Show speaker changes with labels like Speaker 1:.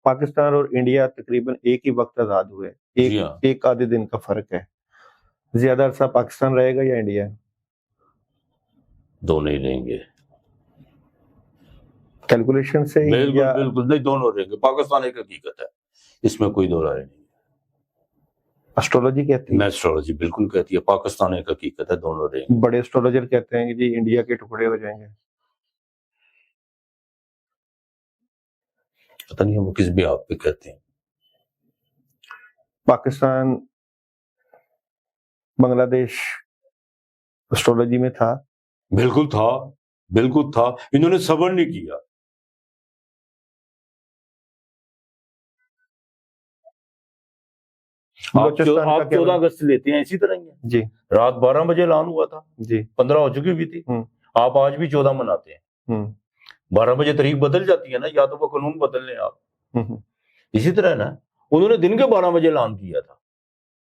Speaker 1: پاکستان اور انڈیا تقریباً ایک ہی وقت آزاد ہوئے،
Speaker 2: جی ہاں،
Speaker 1: ایک آدھے دن کا فرق ہے. زیادہ عرصہ پاکستان رہے گا یا انڈیا؟
Speaker 2: دونوں ہی رہیں گے.
Speaker 1: کیلکولیشن سے
Speaker 2: بالکل بالکل نہیں، دونوں رہیں گے. پاکستان ایک حقیقت ہے، اس میں کوئی دو رائے نہیں.
Speaker 1: اسٹرولوجی کہتی ہے،
Speaker 2: ایسٹرولوجی بالکل کہتی ہے پاکستان ایک حقیقت ہے، دونوں رہیں گے.
Speaker 1: بڑے اسٹرولوجر کہتے ہیں کہ جی انڈیا کے ٹکڑے ہو جائیں گے.
Speaker 2: پتہ نہیں وہ کس بھی آپ پہ کہتے ہیں.
Speaker 1: پاکستان بنگلہ دیش اسٹرولوجی میں تھا؟
Speaker 2: بالکل تھا، بالکل تھا. انہوں نے صبر نہیں کیا. آپ 14 اگست لیتے ہیں اسی طرح ہی ہے
Speaker 1: جی.
Speaker 2: رات 12 بجے اعلان ہوا تھا
Speaker 1: جی،
Speaker 2: 15 ہو چکی ہوئی تھی. آپ آج بھی 14 مناتے ہیں. 12 بجے تاریخ بدل جاتی ہے نا، یا تو وہ قانون بدل لیں آپ. اسی طرح ہے نا، انہوں نے دن کے 12 بجے اعلان کیا تھا.